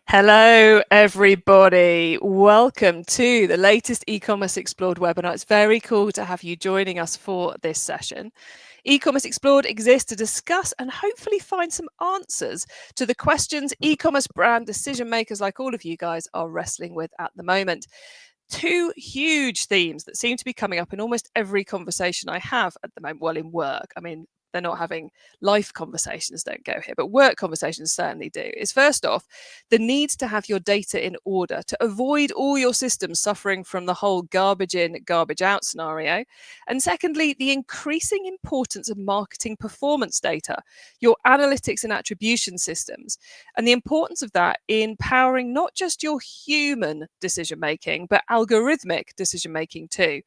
Hello, everybody. Welcome to the latest eCommerce Explored webinar. It's very cool to have you joining us for this session. eCommerce Explored exists to discuss and hopefully find some answers to the questions e-commerce brand decision makers like all of you guys are wrestling with at the moment. Two huge themes that seem to be coming up in almost every conversation I have at the moment, well, in work. I mean, they're not having life conversations, don't go here, but work conversations certainly do, is first off, the need to have your data in order to avoid all your systems suffering from the whole garbage in, garbage out scenario. And secondly, the increasing importance of marketing performance data, your analytics and attribution systems, and the importance of that in powering not just your human decision making, but algorithmic decision making too.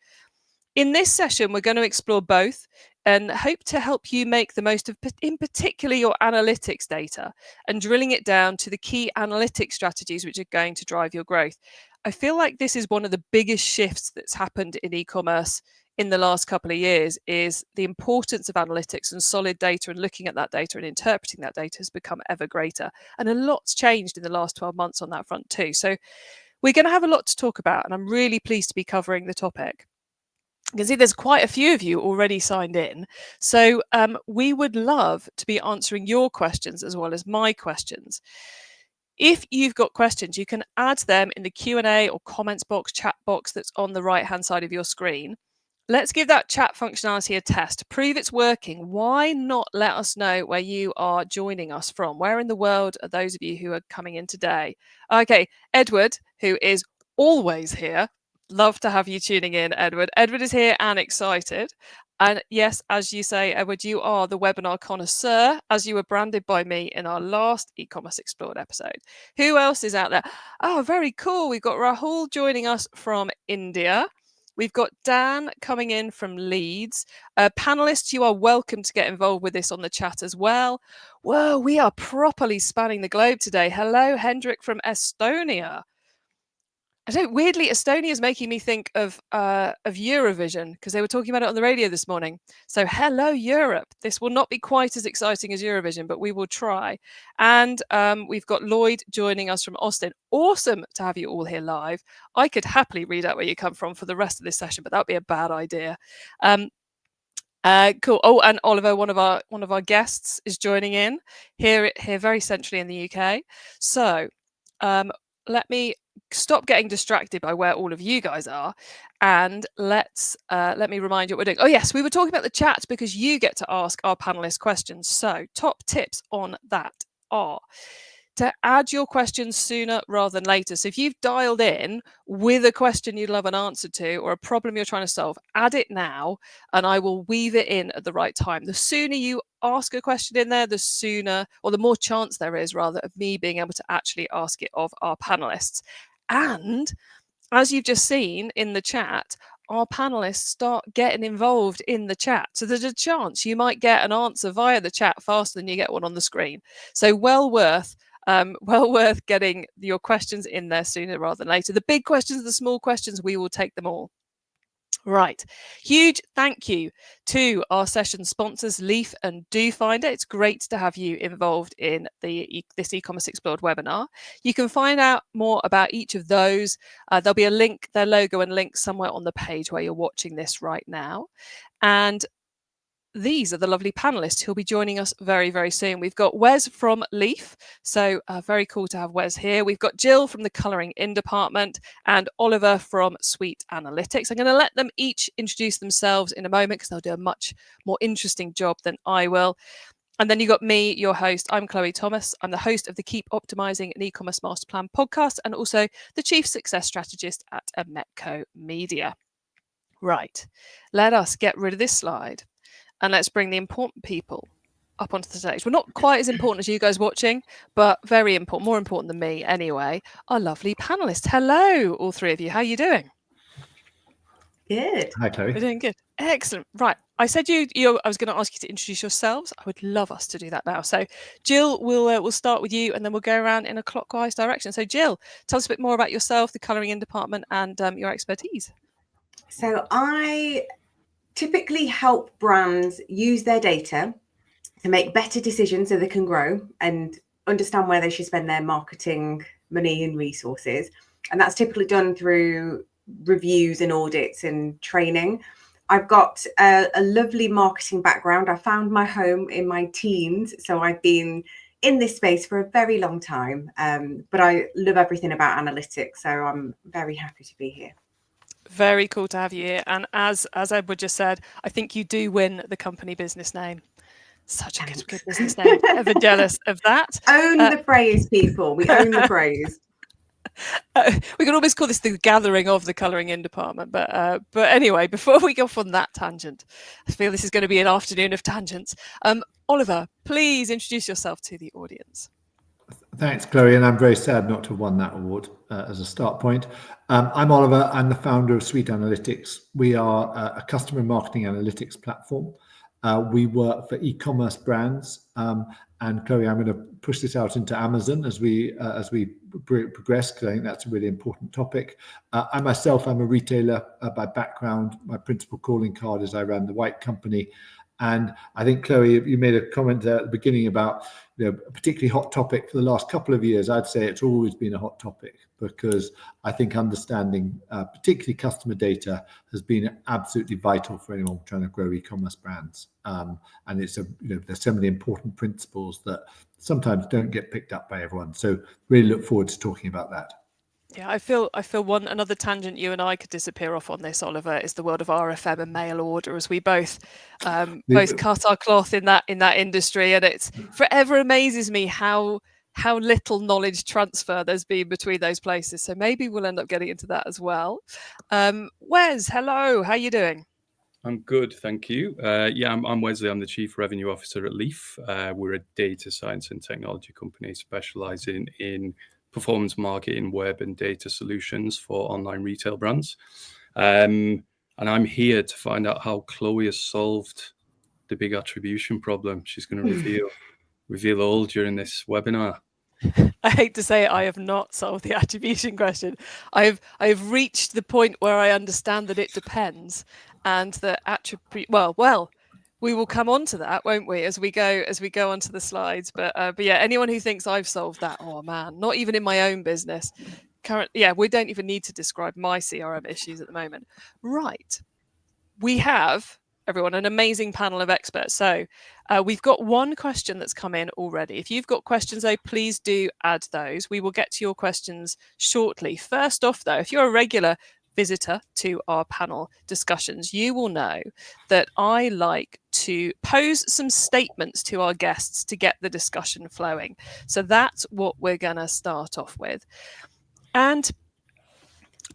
In this session, we're going to explore both and hope to help you make the most of, in particular, your analytics data and drilling it down to the key analytics strategies which are going to drive your growth. I feel like this is one of the biggest shifts that's happened in e-commerce in the last couple of years, is the importance of analytics and solid data and looking at that data and interpreting that data has become ever greater. And a lot's changed in the last 12 months on that front too. So we're going to have a lot to talk about, and I'm really pleased to be covering the topic. You can see there's quite a few of you already signed in. So we would love to be answering your questions as well as my questions. If you've got questions, you can add them in the Q&A or comments box, chat box that's on the right-hand side of your screen. Let's give that chat functionality a test to prove it's working. Why not let us know where you are joining us from? Where in the world are those of you who are coming in today? Okay, Edward, who is always here. Love to have you tuning in, Edward. Edward is here and excited. And yes, as you say, Edward, you are the webinar connoisseur, as you were branded by me in our last eCommerce Explored episode. Who else is out there? Oh, very cool. We've got Rahul joining us from India. We've got Dan coming in from Leeds. Panelists, you are welcome to get involved with this on the chat as well. Whoa, we are properly spanning the globe today. Hello, Hendrik from Estonia. Weirdly, Estonia is making me think of Eurovision, because they were talking about it on the radio this morning. So hello, Europe. This will not be quite as exciting as Eurovision, but we will try. And we've got Lloyd joining us from Austin. Awesome to have you all here live. I could happily read out where you come from for the rest of this session, but that would be a bad idea. Cool. Oh, and Oliver, one of our guests, is joining in here very centrally in the UK. So let me stop getting distracted by where all of you guys are, and let me remind you what we're doing. Oh yes, we were talking about the chat because you get to ask our panelists questions. So top tips on that are to add your questions sooner rather than later. So if you've dialed in with a question you'd love an answer to or a problem you're trying to solve, add it now and I will weave it in at the right time. The sooner you ask a question in there, the sooner, or the more chance there is rather, of me being able to actually ask it of our panelists. And as you've just seen in the chat, our panelists start getting involved in the chat. So there's a chance you might get an answer via the chat faster than you get one on the screen. So well worth getting your questions in there sooner rather than later. The big questions, the small questions, we will take them all. Right. Huge thank you to our session sponsors, Leaf and DoFinder. It's great to have you involved in this eCommerce Explored webinar. You can find out more about each of those. There'll be a link, their logo and link somewhere on the page where you're watching this right now. And these are the lovely panelists who'll be joining us very, very soon. We've got Wes from Leaf, so very cool to have Wes here. We've got Jill from the Colouring In department and Oliver from Suite Analytics. I'm going to let them each introduce themselves in a moment because they'll do a much more interesting job than I will. And then you've got me, your host. I'm Chloe Thomas. I'm the host of the Keep Optimizing an E-commerce Master Plan podcast and also the Chief Success Strategist at Metco Media. Right, let us get rid of this slide. And let's bring the important people up onto the stage. We're not quite as important as you guys watching, but very important, more important than me anyway, our lovely panelists. Hello, all three of you. How are you doing? Good. Hi, Chloe. We're doing good. Excellent. Right. I said I was going to ask you to introduce yourselves. I would love us to do that now. So Jill, we'll start with you and then we'll go around in a clockwise direction. So Jill, tell us a bit more about yourself, the Colouring In department and your expertise. So I typically help brands use their data to make better decisions so they can grow and understand where they should spend their marketing money and resources. And that's typically done through reviews and audits and training. I've got a lovely marketing background. I found my home in my teens, so I've been in this space for a very long time, but I love everything about analytics, so I'm very happy to be here. Very cool to have you here. And as Edward just said, I think you do win the company business name. Such a good business name. Ever jealous of that? Own the praise, people. We own the praise. We could almost call this the gathering of the colouring in department, but anyway, before we go off on that tangent, I feel this is going to be an afternoon of tangents. Oliver, please introduce yourself to the audience. Thanks, Chloe, and I'm very sad not to have won that award as a start point. I'm Oliver. I'm the founder of Suite Analytics. We are a customer marketing analytics platform. We work for e-commerce brands, and Chloe, I'm going to push this out into Amazon as we progress, because I think that's a really important topic. I myself am a retailer by background. My principal calling card is I ran the White Company. And I think, Chloe, you made a comment there at the beginning about, a particularly hot topic for the last couple of years. I'd say it's always been a hot topic, because I think understanding particularly customer data has been absolutely vital for anyone trying to grow e-commerce brands. And it's there's so many important principles that sometimes don't get picked up by everyone. So really look forward to talking about that. Yeah, I feel another tangent you and I could disappear off on this, Oliver, is the world of RFM and mail order, as we both cut our cloth in that industry, and it's forever amazes me how little knowledge transfer there's been between those places. So maybe we'll end up getting into that as well. Wes, hello, how are you doing? I'm good, thank you. I'm Wesley. I'm the Chief Revenue Officer at Leaf. We're a data science and technology company specializing in performance marketing, web and data solutions for online retail brands. And I'm here to find out how Chloe has solved the big attribution problem. She's going to reveal all during this webinar. I hate to say it, I have not solved the attribution question. I have reached the point where I understand that it depends, and that well, we will come on to that, won't we, as we go onto the slides. But yeah, anyone who thinks I've solved that, oh man, not even in my own business. We don't even need to describe my CRM issues at the moment. Right, we have, everyone, an amazing panel of experts. So we've got one question that's come in already. If you've got questions, though, please do add those. We will get to your questions shortly. First off, though, if you're a regular visitor to our panel discussions, you will know that I like to pose some statements to our guests to get the discussion flowing. So that's what we're going to start off with. And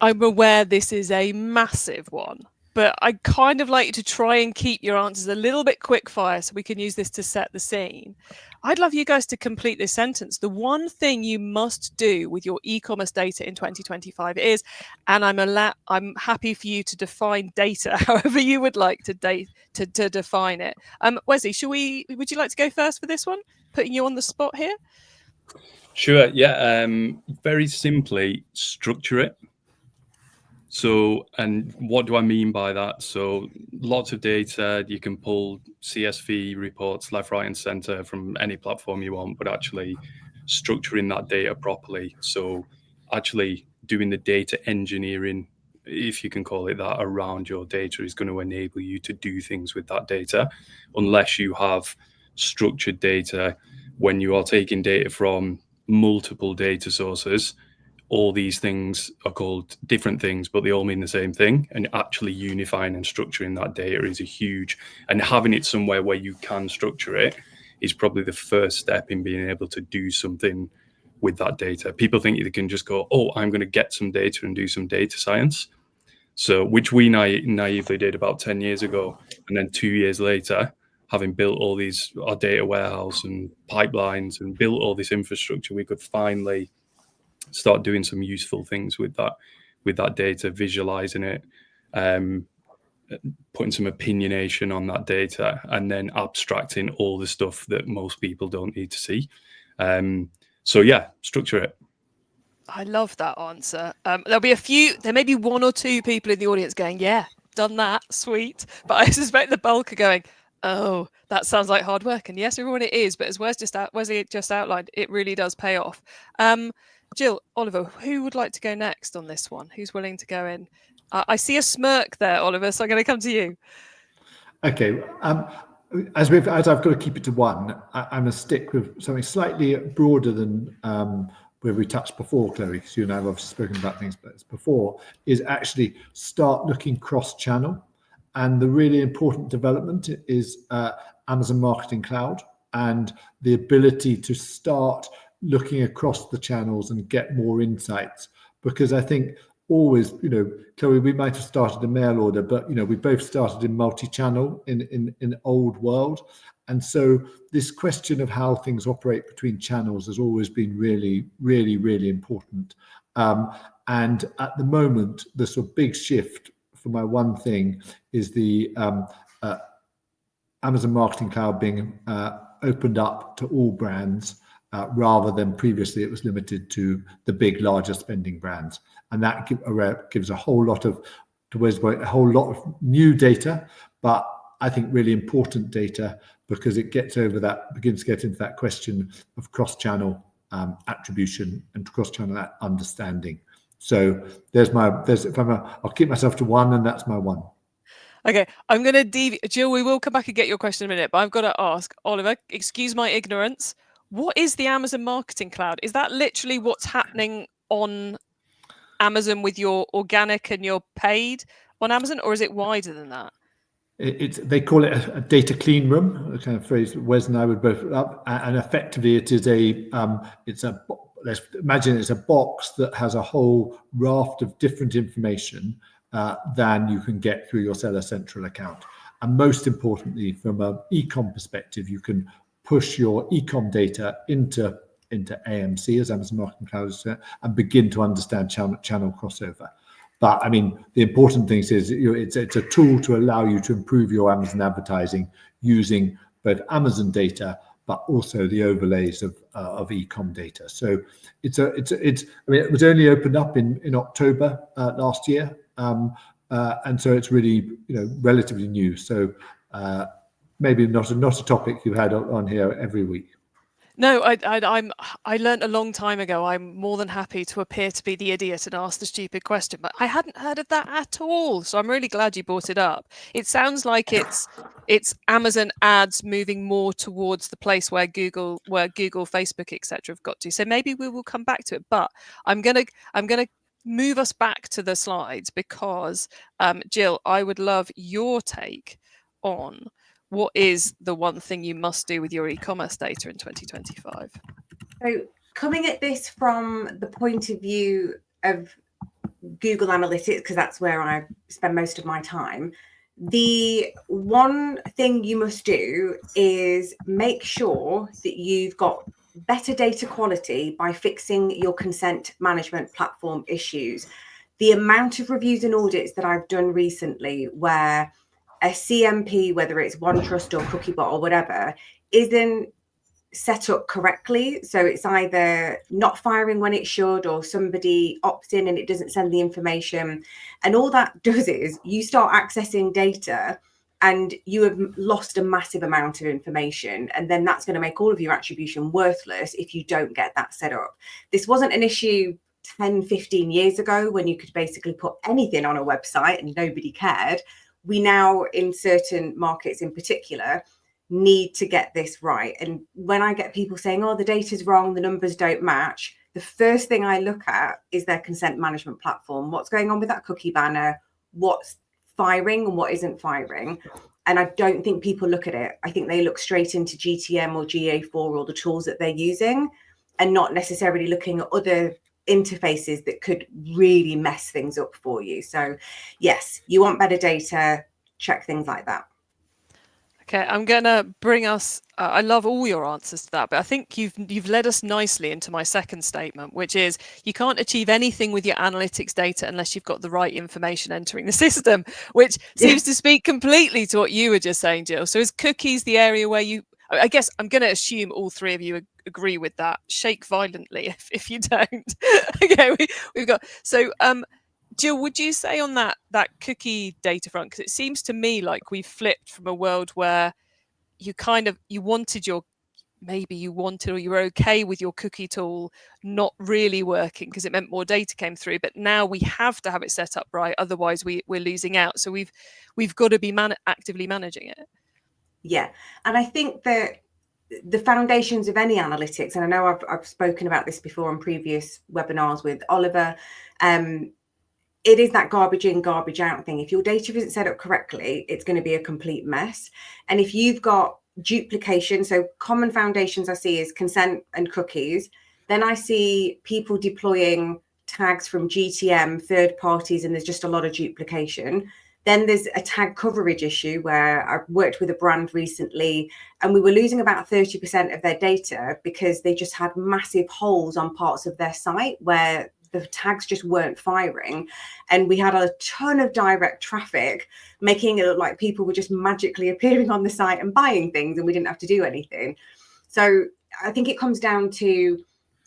I'm aware this is a massive one, but I kind of like you to try and keep your answers a little bit quick fire so we can use this to set the scene. I'd love you guys to complete this sentence. The one thing you must do with your e-commerce data in 2025 is, and I'm happy for you to define data however you would like to define it. Wesley, would you like to go first for this one? Putting you on the spot here. Sure. Yeah. Very simply, structure it. So, and what do I mean by that? So lots of data, you can pull CSV reports left, right, and center from any platform you want, but actually structuring that data properly. So actually doing the data engineering, if you can call it that, around your data is going to enable you to do things with that data. Unless you have structured data, when you are taking data from multiple data sources, all these things are called different things, but they all mean the same thing. And actually unifying and structuring that data is a huge, and having it somewhere where you can structure it is probably the first step in being able to do something with that data. People think they can just go, oh, I'm going to get some data and do some data science. So, which we naively did about 10 years ago. And then 2 years later, having built all our data warehouse and pipelines and built all this infrastructure, we could finally start doing some useful things with that data, visualizing it, putting some opinionation on that data, and then abstracting all the stuff that most people don't need to see. So yeah, structure it. I love that answer. There may be one or two people in the audience going, yeah, done that, sweet. But I suspect the bulk are going, Oh, that sounds like hard work. And yes, everyone, it is. But as Wesley just outlined, it really does pay off. Jill, Oliver, who would like to go next on this one? Who's willing to go in? I see a smirk there, Oliver, so I'm going to come to you. Okay. As I've got to keep it to one, I'm going to stick with something slightly broader than where we touched before, Chloe, because you and I have obviously spoken about things before, is actually start looking cross-channel. And the really important development is Amazon Marketing Cloud and the ability to start looking across the channels and get more insights. Because I think always, Chloe, we might have started a mail order, but, we both started in multi-channel in old world. And so this question of how things operate between channels has always been really, really, really important. And at the moment, the sort of big shift for my one thing is the Amazon Marketing Cloud being opened up to all brands rather than previously it was limited to the big, larger spending brands. And that gives a whole lot of, a whole lot of new data, but I think really important data because it begins to get into that question of cross-channel attribution and cross-channel understanding. So I'll keep myself to one, and that's my one. Okay, I'm going to deviate. Jill, we will come back and get your question in a minute, but I've got to ask, Oliver, excuse my ignorance. What is the Amazon Marketing Cloud? Is that literally what's happening on Amazon with your organic and your paid on Amazon, or is it wider than that? They call it a data clean room, a kind of phrase Wes and I would both up, and effectively it is let's imagine it's a box that has a whole raft of different information than you can get through your Seller Central account. And most importantly, from an e-com perspective, you can push your e-com data into AMC, as Amazon Marketing Cloud, and begin to understand channel crossover. But I mean, the important thing is it's a tool to allow you to improve your Amazon advertising using both Amazon data, but also the overlays of e-com data. So it was only opened up in October last year, and so it's really relatively new. So maybe not a topic you had on here every week. No, I learned a long time ago. I'm more than happy to appear to be the idiot and ask the stupid question, but I hadn't heard of that at all. So I'm really glad you brought it up. It sounds like it's Amazon ads moving more towards the place where Google, Facebook, etc. have got to. So maybe we will come back to it. But I'm gonna move us back to the slides because Jill, I would love your take on what is the one thing you must do with your e-commerce data in 2025? So coming at this from the point of view of Google Analytics, because that's where I spend most of my time, the one thing you must do is make sure that you've got better data quality by fixing your consent management platform issues. The amount of reviews and audits that I've done recently where a CMP, whether it's OneTrust or Cookiebot or whatever, isn't set up correctly. So it's either not firing when it should, or somebody opts in and it doesn't send the information. And all that does is you start accessing data and you have lost a massive amount of information. And then that's going to make all of your attribution worthless if you don't get that set up. This wasn't an issue 10, 15 years ago when you could basically put anything on a website and nobody cared. We now, in certain markets in particular, need to get this right. And when I get people saying, oh, the data's wrong, the numbers don't match, the first thing I look at is their consent management platform. What's going on with that cookie banner? What's firing and what isn't firing? And I don't think people look at it. I think they look straight into GTM or GA4 or the tools that they're using and not necessarily looking at other interfaces that could really mess things up for you. So yes, you want better data, check things like that. Okay, I'm gonna bring us I love all your answers to that, but I think you've led us nicely into my second statement, which is you can't achieve anything with your analytics data unless you've got the right information entering the system, which seems to speak completely to what you were just saying, Jill. So is cookies the area where I guess I'm going to assume all three of you agree with that. Shake violently if you don't. Okay, we've got so Jill, would you say on that cookie data front, because it seems to me like we've flipped from a world where you wanted or you were okay with your cookie tool not really working because it meant more data came through, but now we have to have it set up right, otherwise we're losing out. So we've got to be actively managing it. Yeah, and I think that the foundations of any analytics, and I know I've spoken about this before on previous webinars with Oliver, it is that garbage in, garbage out thing. If your data isn't set up correctly, it's going to be a complete mess. And if you've got duplication, so common foundations I see is consent and cookies. Then I see people deploying tags from GTM, third parties, and there's just a lot of duplication. Then there's a tag coverage issue where I worked with a brand recently and we were losing about 30% of their data because they just had massive holes on parts of their site where the tags just weren't firing. And we had a ton of direct traffic, making it look like people were just magically appearing on the site and buying things and we didn't have to do anything. So I think it comes down to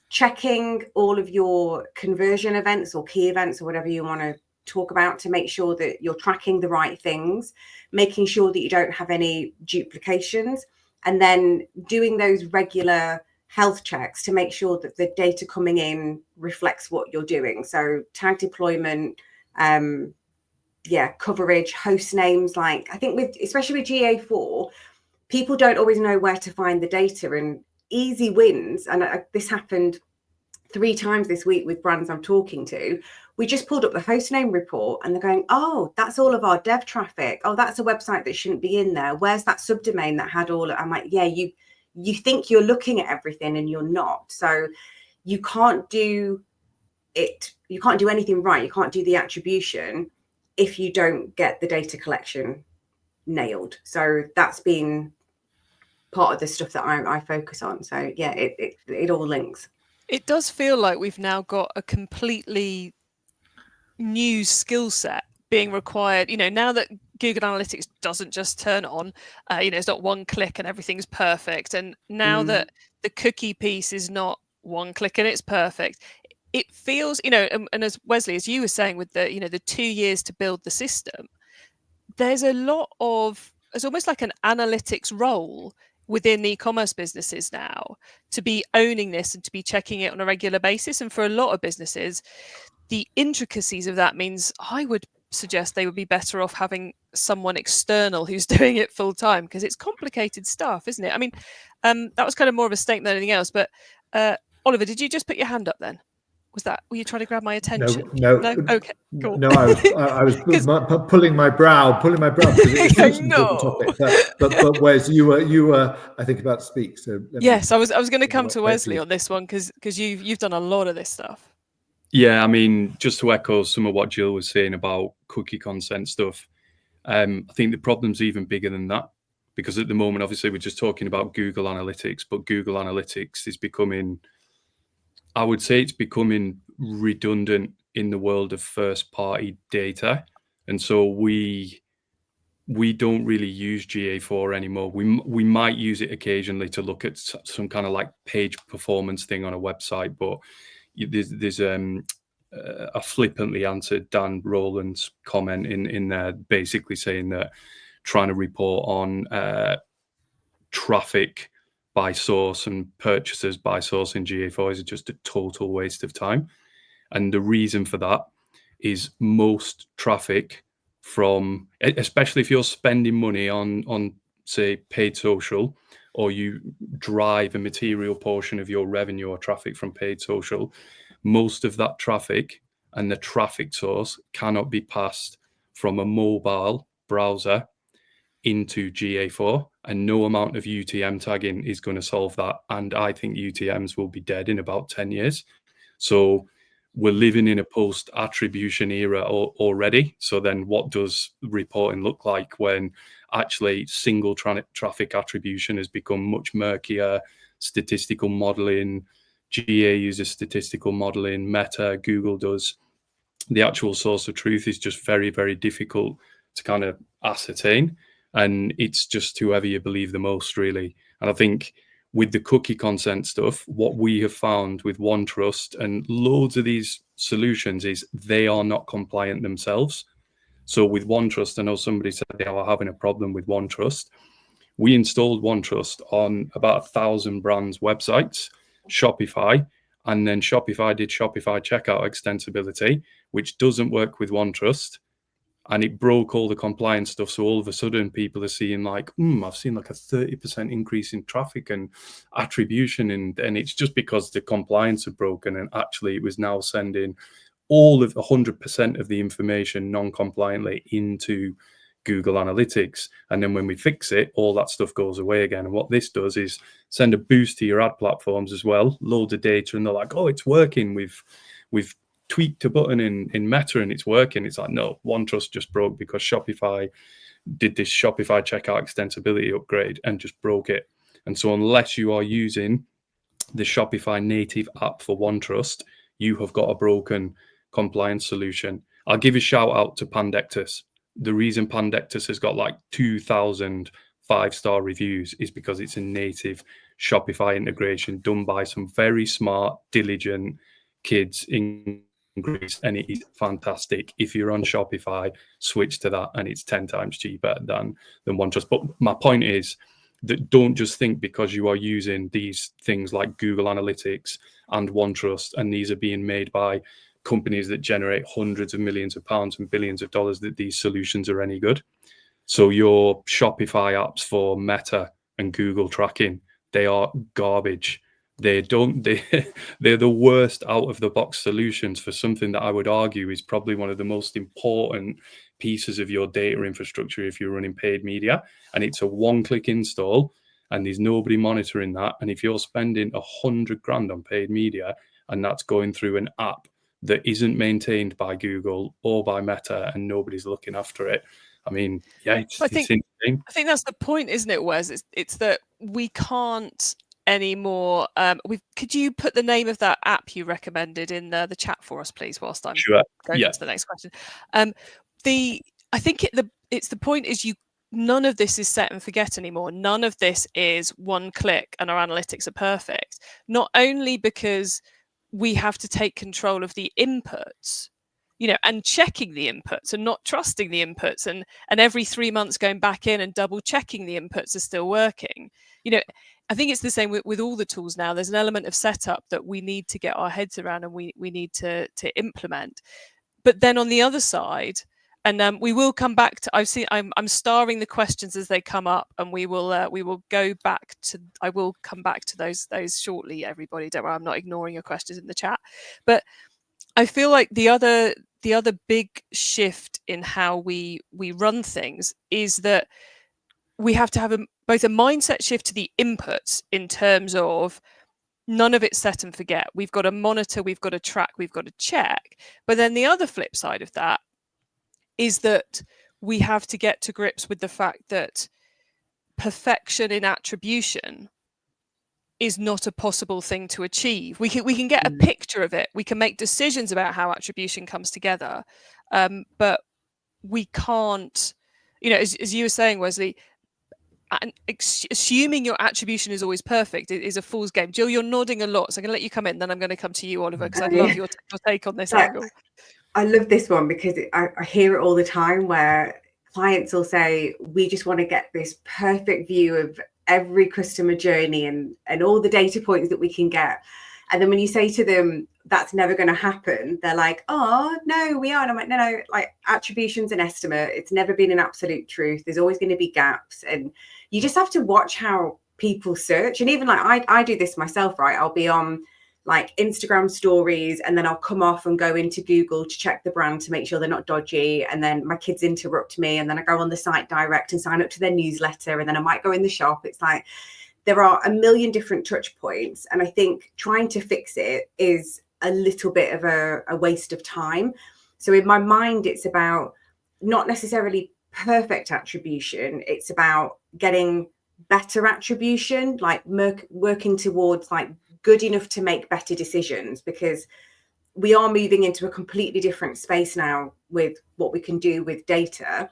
checking all of your conversion events or key events or whatever you want to talk about to make sure that you're tracking the right things, making sure that you don't have any duplications, and then doing those regular health checks to make sure that the data coming in reflects what you're doing. So tag deployment, coverage, host names. Like I think especially with GA4, people don't always know where to find the data, and easy wins. And this happened 3 times this week with brands I'm talking to. We just pulled up the host name report and they're going, oh, that's all of our dev traffic. Oh, that's a website that shouldn't be in there. Where's that subdomain that had all of, I'm like, yeah, you think you're looking at everything and you're not. So you can't do it. You can't do anything right. You can't do the attribution if you don't get the data collection nailed. So that's been part of the stuff that I focus on. So yeah, it all links. It does feel like we've now got a completely new skill set being required. Now that Google Analytics doesn't just turn on, it's not one click and everything's perfect. And now that the cookie piece is not one click and it's perfect, it feels, and as Wesley, as you were saying, with the 2 years to build the system, there's almost like an analytics role within the e-commerce businesses now to be owning this and to be checking it on a regular basis. And for a lot of businesses, the intricacies of that means I would suggest they would be better off having someone external who's doing it full time, because it's complicated stuff, isn't it? I mean, that was kind of more of a statement than anything else. But Oliver, did you just put your hand up then? Were you trying to grab my attention? No. Okay, cool. No, I was pulling my brow because it's such an important topic. But Wes, you were I think about to speak. So yes, I was going to come to Wesley on this one because you've done a lot of this stuff. Yeah, I mean, just to echo some of what Jill was saying about cookie consent stuff, I think the problem's even bigger than that, because at the moment, obviously, we're just talking about Google Analytics, but Google Analytics is becoming, I would say it's becoming redundant in the world of first-party data. And so we don't really use GA4 anymore. We might use it occasionally to look at some kind of like page performance thing on a website, but there's a flippantly answered Dan Rowland's comment in there, basically saying that trying to report on traffic by source and purchases by source in GA4 is just a total waste of time. And the reason for that is most traffic from, especially if you're spending money on say paid social, or you drive a material portion of your revenue or traffic from paid social, most of that traffic and the traffic source cannot be passed from a mobile browser into GA4, and no amount of UTM tagging is going to solve that. And I think UTMs will be dead in about 10 years. So we're living in a post-attribution era already. So then what does reporting look like when actually single traffic attribution has become much murkier? Statistical modeling, GA uses statistical modeling, Meta, Google does. The actual source of truth is just very, very difficult to kind of ascertain. And it's just whoever you believe the most, really. And I think with the cookie consent stuff, what we have found with OneTrust and loads of these solutions is they are not compliant themselves. So with OneTrust, I know somebody said they are having a problem with OneTrust. We installed OneTrust on about 1,000 brands' websites, Shopify, and then Shopify did Shopify checkout extensibility, which doesn't work with OneTrust. And it broke all the compliance stuff. So all of a sudden people are seeing like, I've seen like a 30% increase in traffic and attribution. And it's just because the compliance had broken. And actually it was now sending all of 100% of the information non-compliantly into Google Analytics. And then when we fix it, all that stuff goes away again. And what this does is send a boost to your ad platforms as well, loads of data. And they're like, oh, it's working. We've tweaked a button in Meta and it's working. It's like, no, OneTrust just broke because Shopify did this Shopify checkout extensibility upgrade and just broke it. And so unless you are using the Shopify native app for OneTrust, you have got a broken compliance solution. I'll give a shout out to Pandectus. The reason Pandectus has got like 2,000 5-star reviews is because it's a native Shopify integration done by some very smart, diligent kids in Greece, and it is fantastic. If you're on Shopify, switch to that, and it's 10 times cheaper than OneTrust. But my point is that don't just think because you are using these things like Google Analytics and OneTrust, and these are being made by companies that generate hundreds of millions of pounds and billions of dollars, that these solutions are any good. So your Shopify apps for Meta and Google tracking, they are garbage. They're the worst out of the box solutions for something that I would argue is probably one of the most important pieces of your data infrastructure if you're running paid media. And it's a one-click install and there's nobody monitoring that. And if you're spending $100,000 on paid media and that's going through an app that isn't maintained by Google or by Meta and nobody's looking after it, I mean, yeah, it's insane. I think that's the point, isn't it, Wes? It's that we can't anymore. Could you put the name of that app you recommended in the chat for us, please, whilst I'm going to the next question? I think it's the point is none of this is set and forget anymore. None of this is one click and our analytics are perfect. Not only because we have to take control of the inputs, and checking the inputs and not trusting the inputs and every 3 months going back in and double checking the inputs are still working. I think it's the same with all the tools now. There's an element of setup that we need to get our heads around and we need to implement. But then on the other side, and we will come back to, I'm starring the questions as they come up, and we will go back to, I will come back to those shortly, everybody. Don't worry, I'm not ignoring your questions in the chat. But I feel like the other big shift in how we run things is that we have to have both a mindset shift to the inputs in terms of none of it's set and forget. We've got to monitor, we've got to track, we've got to check. But then the other flip side of that is that we have to get to grips with the fact that perfection in attribution is not a possible thing to achieve. We can get a picture of it. We can make decisions about how attribution comes together, but we can't. As you were saying, Wesley, assuming your attribution is always perfect is a fool's game. Jill, you're nodding a lot, so I'm going to let you come in. Then I'm going to come to you, Oliver, because I love your take on this angle. I love this one because I hear it all the time where clients will say, we just want to get this perfect view of every customer journey and all the data points that we can get. And then when you say to them, that's never going to happen, they're like, oh, no, we are. And I'm like, no, like attribution's an estimate. It's never been an absolute truth. There's always going to be gaps. And you just have to watch how people search. And even like I do this myself, right? I'll be on like Instagram stories and then I'll come off and go into Google to check the brand to make sure they're not dodgy. And then my kids interrupt me and then I go on the site direct and sign up to their newsletter. And then I might go in the shop. It's like there are a million different touch points. And I think trying to fix it is a little bit of a waste of time. So in my mind, it's about not necessarily perfect attribution. It's about getting better attribution, like working towards like good enough to make better decisions, because we are moving into a completely different space now with what we can do with data.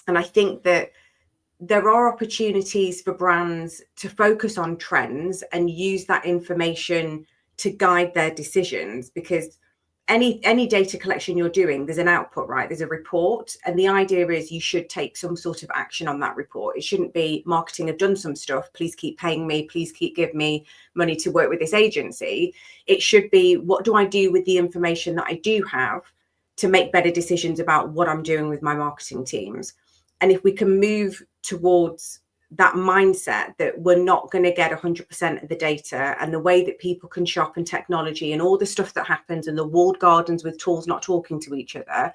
And I think that there are opportunities for brands to focus on trends and use that information to guide their decisions, because any data collection you're doing, there's an output, right? There's a report, and the idea is you should take some sort of action on that report. It shouldn't be marketing have done some stuff, please keep paying me, please give me money to work with this agency. It should be, what do I do with the information that I do have to make better decisions about what I'm doing with my marketing teams? And if we can move towards that mindset that we're not going to get 100% of the data, and the way that people can shop and technology and all the stuff that happens and the walled gardens with tools not talking to each other,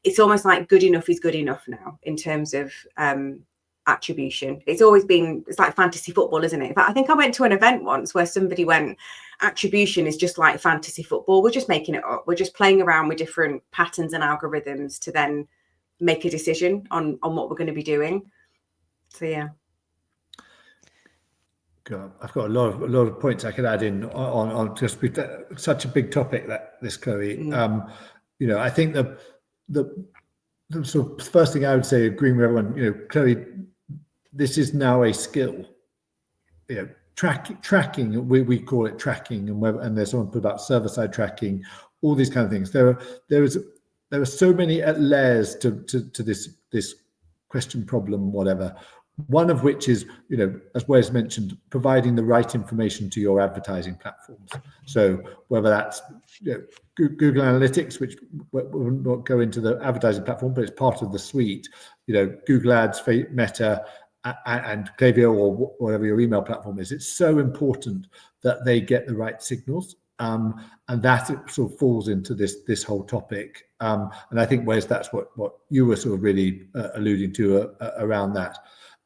it's almost like good enough is good enough now in terms of attribution. It's always been, it's like fantasy football, isn't it? But I think I went to an event once where somebody went, attribution is just like fantasy football. We're just making it up. We're just playing around with different patterns and algorithms to then make a decision on what we're going to be doing. So yeah. God, I've got a lot of points I could add in on just such a big topic that this, Chloe. You know, I think the sort of first thing I would say, agreeing with everyone, you know, Chloe, this is now a skill. You know, tracking, we call it tracking, and there's someone put about server-side tracking, all these kind of things. There are so many layers to this question, problem, whatever. One of which is, you know, as Wes mentioned, providing the right information to your advertising platforms. So whether that's, you know, Google Analytics, which won't go into the advertising platform, but it's part of the suite. You know, Google Ads, Meta, and Klaviyo, or whatever your email platform is. It's so important that they get the right signals, and that it sort of falls into this whole topic. And I think, Wes, that's what you were sort of really alluding to around that.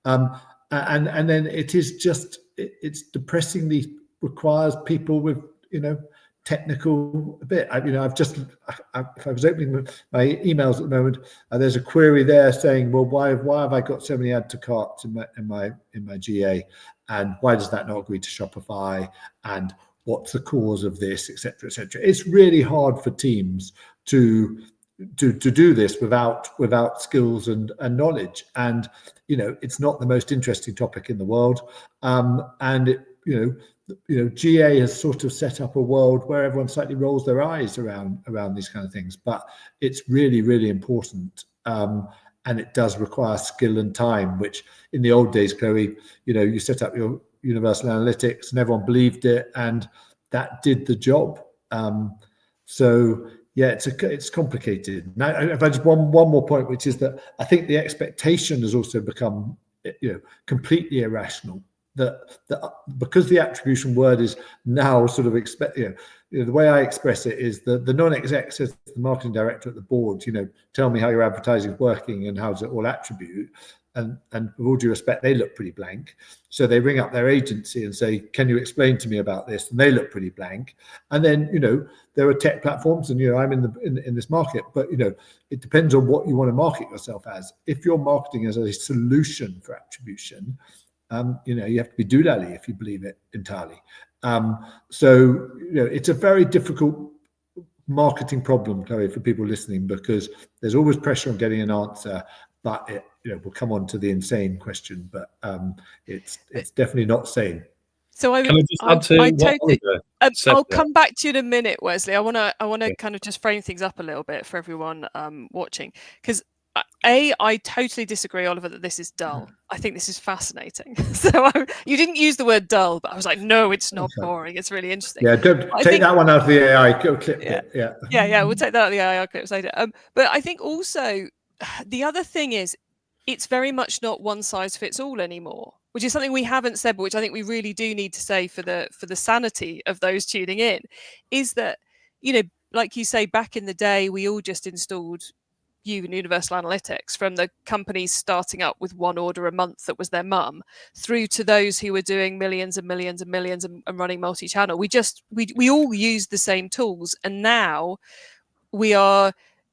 And then it is just, it's depressingly requires people with, you know, technical a bit. You know, if I was opening my emails at the moment, there's a query there saying, well, why have I got so many add to carts in my GA, and why does that not agree to Shopify, and what's the cause of this, etc., etc. It's really hard for teams to do this without skills and knowledge, and you know, it's not the most interesting topic in the world, and it, you know, GA has sort of set up a world where everyone slightly rolls their eyes around these kind of things, but it's really, really important, and it does require skill and time, which in the old days, Chloe, you know, you set up your universal analytics and everyone believed it, and that did the job. So yeah, it's complicated. Now, if I just one more point, which is that I think the expectation has also become, you know, completely irrational. That because the attribution word is now sort of you know, the way I express it is the non-exec says to the marketing director at the board, you know, tell me how your advertising is working and how does it all attribute. And with all due respect, they look pretty blank. So they ring up their agency and say, can you explain to me about this? And they look pretty blank. And then, you know, there are tech platforms, and, you know, I'm in this market, but, you know, it depends on what you want to market yourself as. If you're marketing as a solution for attribution, you know, you have to be doolally if you believe it entirely. So, you know, it's a very difficult marketing problem, Chloe, for people listening, because there's always pressure on getting an answer, but it, you know, we'll come on to the insane question, but it's definitely not sane. So Can I just add to what Oliver said I'll there? come back to you in a minute, Wesley. I want to kind of just frame things up a little bit for everyone watching, because I totally disagree, Oliver, that this is dull. I think this is fascinating. So you didn't use the word dull, but I was like, no, it's not boring. It's really interesting. Yeah, don't take that one out of the AI clip. Yeah, we'll take that out of the AI clips later. But I think also the other thing is, it's very much not one size fits all anymore, which is something we haven't said, but which I think we really do need to say for the sanity of those tuning in, is that, you know, like you say, back in the day, we all just installed universal analytics, from the companies starting up with one order a month that was their mum, through to those who were doing millions and millions and millions and running multi-channel. We all use the same tools, and now we are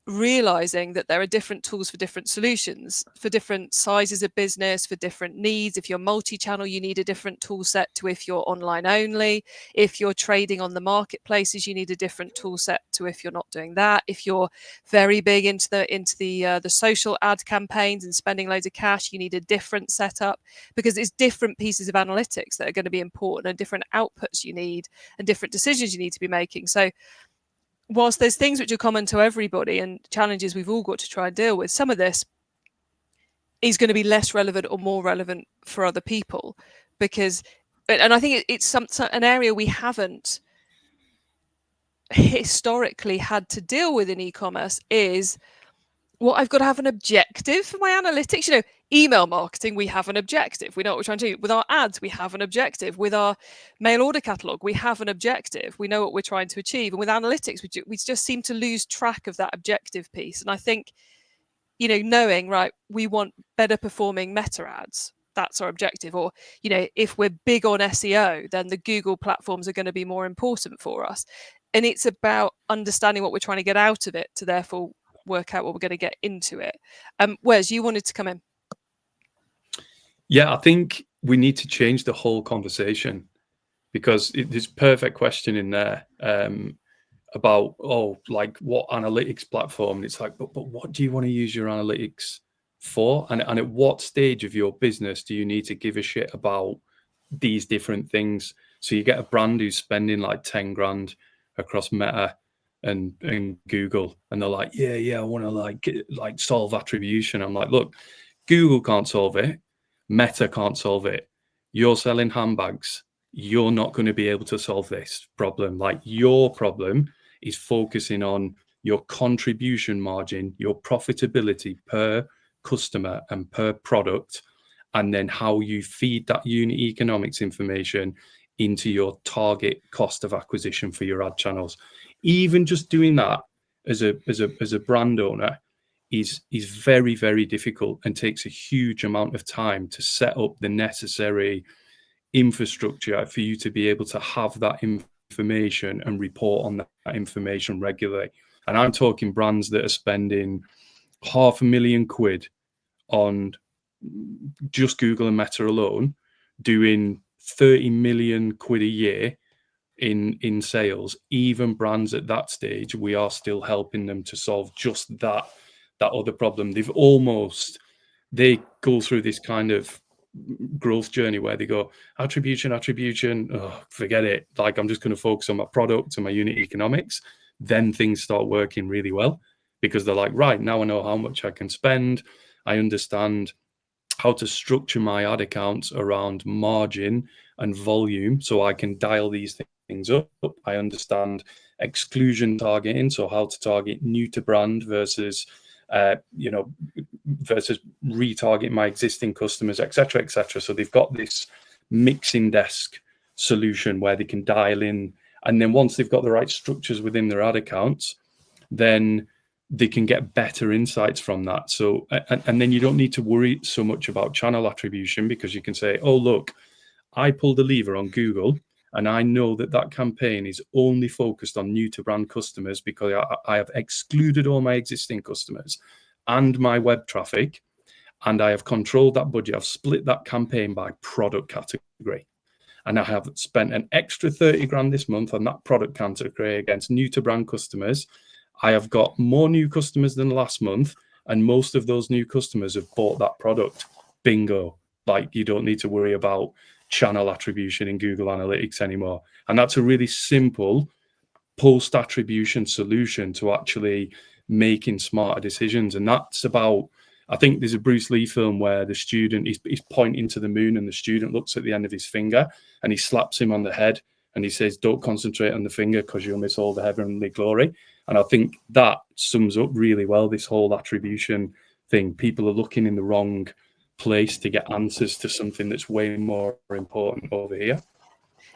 realizing that there are different tools for different solutions, for different sizes of business, for different needs. If you're multi-channel, you need a different tool set to if you're online only. If you're trading on the marketplaces, you need a different tool set to if you're not doing that. If you're very big into the social ad campaigns and spending loads of cash, you need a different setup, because it's different pieces of analytics that are going to be important, and different outputs you need, and different decisions you need to be making. So whilst there's things which are common to everybody and challenges we've all got to try and deal with, some of this is going to be less relevant or more relevant for other people, because, and I think it's an area we haven't historically had to deal with in e-commerce is, well, I've got to have an objective for my analytics. You know, email marketing, we have an objective. We know what we're trying to do. With our ads, we have an objective. With our mail order catalog, we have an objective. We know what we're trying to achieve. And with analytics, we just seem to lose track of that objective piece. And I think, you know, knowing, right, we want better performing meta ads. That's our objective. Or, you know, if we're big on SEO, then the Google platforms are going to be more important for us. And it's about understanding what we're trying to get out of it to therefore work out what we're going to get into it. Wes, you wanted to come in. Yeah, I think we need to change the whole conversation, because there's a perfect question in there about, like what analytics platform. And it's like, but what do you want to use your analytics for? And at what stage of your business do you need to give a shit about these different things? So you get a brand who's spending like 10 grand across Meta and Google, and they're like, yeah, I want to like solve attribution. I'm like, look, Google can't solve it, Meta can't solve it. You're selling handbags. You're not going to be able to solve this problem. Like, your problem is focusing on your contribution margin, your profitability per customer and per product, and then how you feed that unit economics information into your target cost of acquisition for your ad channels. Even just doing that as a brand owner is very, very difficult and takes a huge amount of time to set up the necessary infrastructure for you to be able to have that information and report on that information regularly. And I'm talking brands that are spending £500,000 on just Google and Meta alone, doing 30 million quid a year in sales. Even brands at that stage, we are still helping them to solve just that other problem. They go through this kind of growth journey where they go, attribution, forget it. Like, I'm just going to focus on my product and my unit economics. Then things start working really well, because they're like, right, now I know how much I can spend. I understand how to structure my ad accounts around margin and volume, so I can dial these things up. I understand exclusion targeting, so how to target new to brand versus versus retargeting my existing customers, etc. So they've got this mixing desk solution where they can dial in, and then once they've got the right structures within their ad accounts, then they can get better insights from that. So, and then you don't need to worry so much about channel attribution, because you can say, oh, look, I pulled the lever on Google and I know that campaign is only focused on new to brand customers, because I have excluded all my existing customers and my web traffic, and I have controlled that budget. I've split that campaign by product category, and I have spent an extra 30 grand this month on that product category against new to brand customers. I have got more new customers than last month, and most of those new customers have bought that product. Bingo. Like, you don't need to worry about channel attribution in Google Analytics anymore. And that's a really simple post-attribution solution to actually making smarter decisions. And that's about, I think there's a Bruce Lee film where the student is pointing to the moon, and the student looks at the end of his finger and he slaps him on the head and he says, don't concentrate on the finger because you'll miss all the heavenly glory. And I think that sums up really well this whole attribution thing. People are looking in the wrong place to get answers to something that's way more important over here.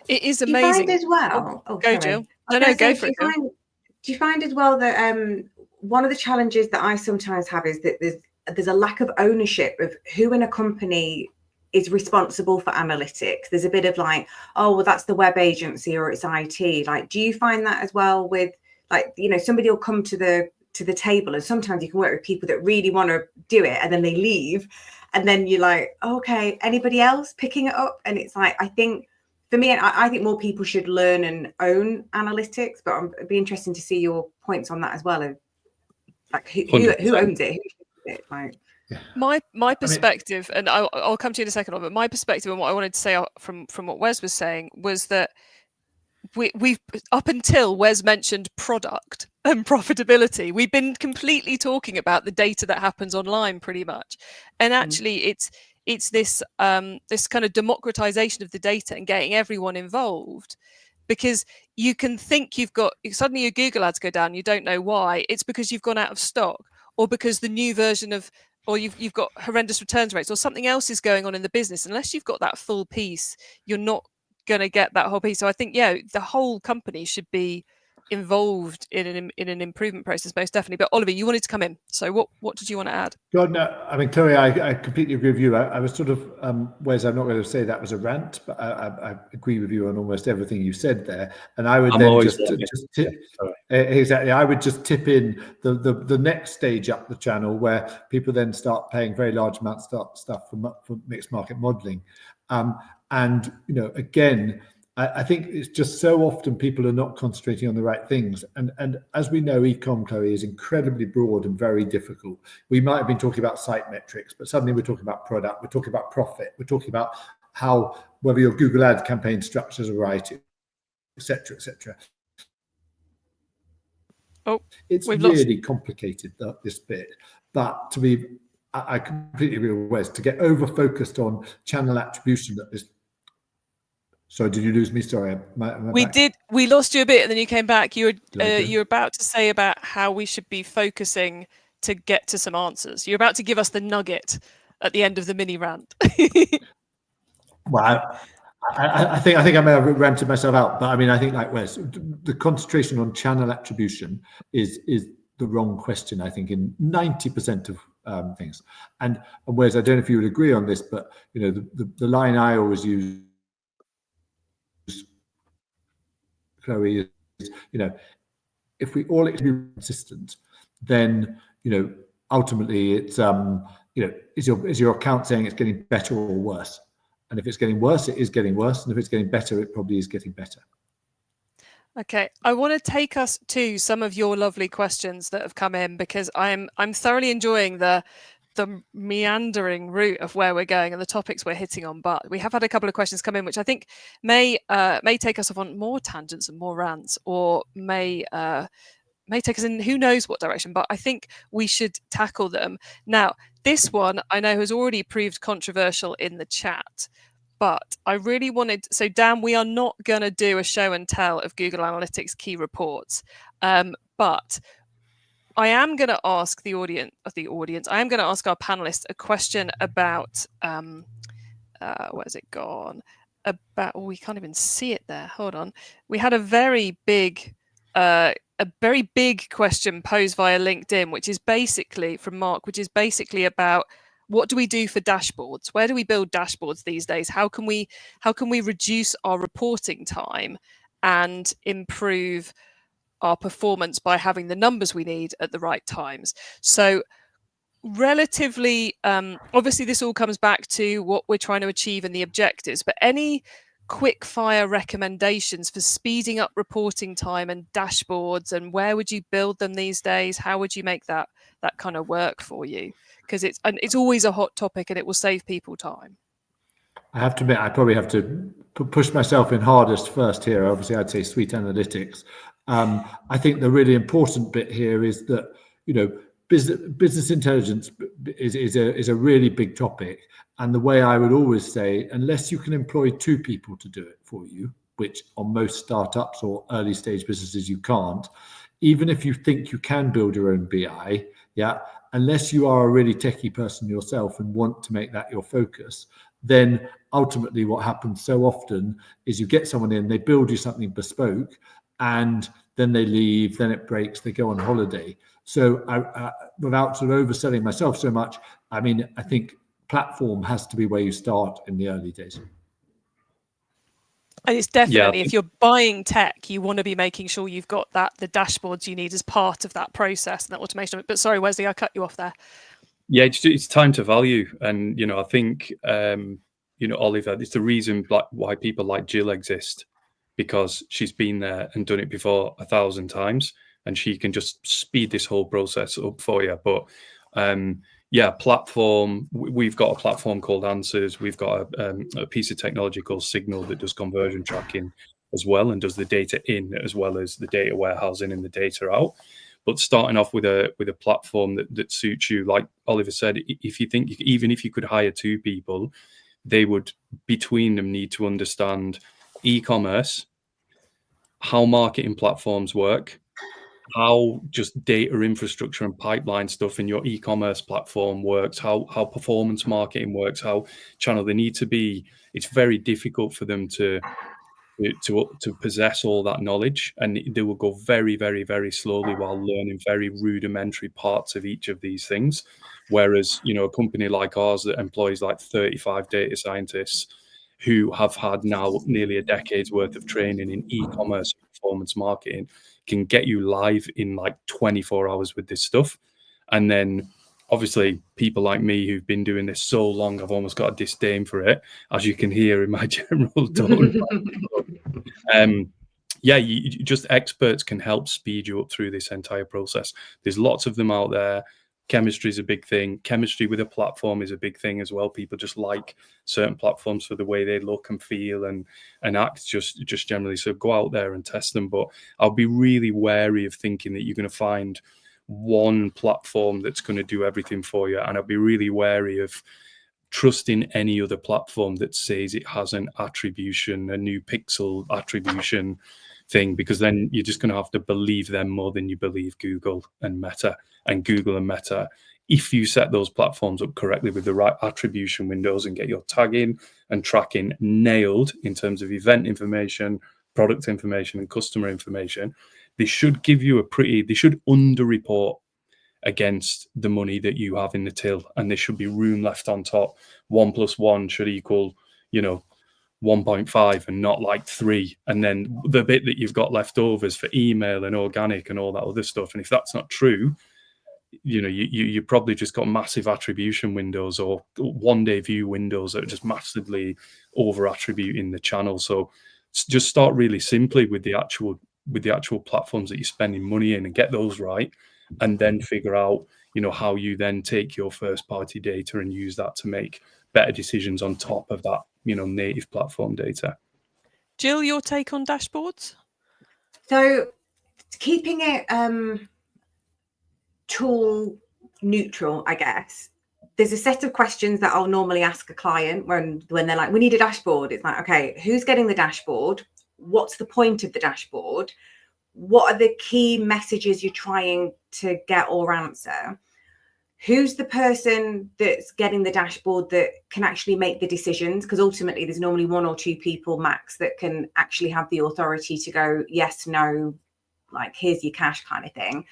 It is amazing. Do you find as well? Go, Jill. No, go for it. Do you find as well that one of the challenges that I sometimes have is that there's a lack of ownership of who in a company is responsible for analytics? There's a bit of like, oh, well, that's the web agency or it's IT. Like, do you find that as well with, like, you know, somebody will come to the table, and sometimes you can work with people that really want to do it and then they leave, and then you're like, oh, okay, anybody else picking it up? And it's like, I think for me, I think more people should learn and own analytics, but it'd be interesting to see your points on that as well. Of like, who owns it? Who should do it? Like, my perspective, and I'll come to you in a second on, but my perspective and what I wanted to say from what Wes was saying was that we've up until Wes mentioned product and profitability, we've been completely talking about the data that happens online pretty much. And actually it's this this kind of democratization of the data and getting everyone involved, because you can think you've got, suddenly your Google ads go down, you don't know why. It's because you've gone out of stock, or because the new version of, or you've got horrendous returns rates, or something else is going on in the business. Unless you've got that full piece, you're not going to get that whole piece. So I think, yeah, the whole company should be involved in an improvement process, most definitely. But Oliver, you wanted to come in, so what did you want to add? God, no, I mean, Chloe, I completely agree with you. I was sort of, Wes, I'm not going to say that was a rant, but I agree with you on almost everything you said there. And I would exactly, I would just tip in the next stage up the channel, where people then start paying very large amounts of stuff for mixed market modeling. And, you know, again, I think it's just so often people are not concentrating on the right things. And as we know, e-com, Chloe, is incredibly broad and very difficult. We might have been talking about site metrics, but suddenly we're talking about product, we're talking about profit, we're talking about how, whether your Google Ads campaign structures are right, etc., etc. Oh, it's really complicated, this bit. But I completely agree with Wes, to get over-focused on channel attribution at this. So did you lose me? Sorry. We did. We lost you a bit, and then you came back. You were about to say about how we should be focusing to get to some answers. You're about to give us the nugget at the end of the mini rant. Well, I think I may have ranted myself out, but I mean, I think, like Wes, the concentration on channel attribution is the wrong question, I think, in 90% of things. And Wes, I don't know if you would agree on this, but you know, the line I always use, Chloe, is, you know, if we all be consistent, then, you know, ultimately it's, you know, is your account saying it's getting better or worse? And if it's getting worse, it is getting worse. And if it's getting better, it probably is getting better. Okay, I want to take us to some of your lovely questions that have come in, because I'm thoroughly enjoying the meandering route of where we're going and the topics we're hitting on. But we have had a couple of questions come in, which I think may take us off on more tangents and more rants, or may take us in who knows what direction. But I think we should tackle them now. This one I know has already proved controversial in the chat, but I really wanted, so Dan, we are not going to do a show and tell of Google Analytics key reports, but I am going to ask the audience, I am going to ask our panelists a question about, where's it gone? About, we can't even see it there. Hold on. We had a very big question posed via LinkedIn, which is basically from Mark, which is basically about, what do we do for dashboards? Where do we build dashboards these days? How can we reduce our reporting time and improve our performance by having the numbers we need at the right times? So relatively, obviously this all comes back to what we're trying to achieve and the objectives, but any quick fire recommendations for speeding up reporting time and dashboards, and where would you build them these days? How would you make that kind of work for you? Because it's always a hot topic and it will save people time. I have to admit, I probably have to push myself in hardest first here. Obviously, I'd say Suite Analytics. I think the really important bit here is that, you know, business intelligence is a really big topic. And the way I would always say, unless you can employ 2 people to do it for you, which on most startups or early stage businesses you can't, even if you think you can build your own BI, unless you are a really techie person yourself and want to make that your focus, then ultimately what happens so often is you get someone in, they build you something bespoke, and then they leave, then it breaks, they go on holiday. So without sort of overselling myself so much, I mean, I think platform has to be where you start in the early days. And it's definitely, if you're buying tech, you want to be making sure you've got the dashboards you need as part of that process and that automation of it. But sorry, Wesley, I cut you off there. Yeah, it's time to value. And, you know, I think, you know, Oliver, it's the reason why people like Jill exist, because she's been there and done it before 1,000 times, and she can just speed this whole process up for you. But yeah, platform, we've got a platform called Answers. We've got a piece of technology called Signal that does conversion tracking. as well, and does the data in as well as the data warehousing and the data out. But starting off with a platform that suits you, like Oliver said, if you think even if you could hire 2 people, they would between them need to understand e-commerce, how marketing platforms work, how just data infrastructure and pipeline stuff in your e-commerce platform works, how performance marketing works, how channel they need to be. It's very difficult for them to possess all that knowledge, and they will go very, very, very slowly while learning very rudimentary parts of each of these things. Whereas, a company like ours that employs like 35 data scientists who have had now nearly a decade's worth of training in e-commerce and performance marketing can get you live in like 24 hours with this stuff. And then obviously people like me who've been doing this so long, I've almost got a disdain for it, as you can hear in my general tone. Just experts can help speed you up through this entire process. There's lots of them out there. Chemistry is a big thing. Chemistry with a platform is a big thing as well. People just like certain platforms for the way they look and feel and act just generally. So go out there and test them. But I'll be really wary of thinking that you're going to find one platform that's going to do everything for you. And I'll be really wary of trusting any other platform that says it has an attribution, a new pixel attribution thing, because then you're just going to have to believe them more than you believe Google and Meta. And Google and Meta, if you set those platforms up correctly with the right attribution windows and get your tagging and tracking nailed in terms of event information, product information, and customer information, they should give you they should underreport against the money that you have in the till, and there should be room left on top. 1 + 1 should equal 1.5 and not like 3, and then the bit that you've got left over is for email and organic and all that other stuff. And if that's not true, you probably just got massive attribution windows or 1-day view windows that are just massively over attributing the channel. So just start really simply with the actual platforms that you're spending money in and get those right, and then figure out how you then take your first party data and use that to make better decisions on top of that native platform data. Jill, your take on dashboards? So keeping it tool neutral, I guess. There's a set of questions that I'll normally ask a client when they're like, we need a dashboard. It's like, okay, who's getting the dashboard? What's the point of the dashboard? What are the key messages you're trying to get or answer? Who's the person that's getting the dashboard that can actually make the decisions? Because ultimately there's normally 1 or 2 people max that can actually have the authority to go yes, no, like here's your cash kind of thing.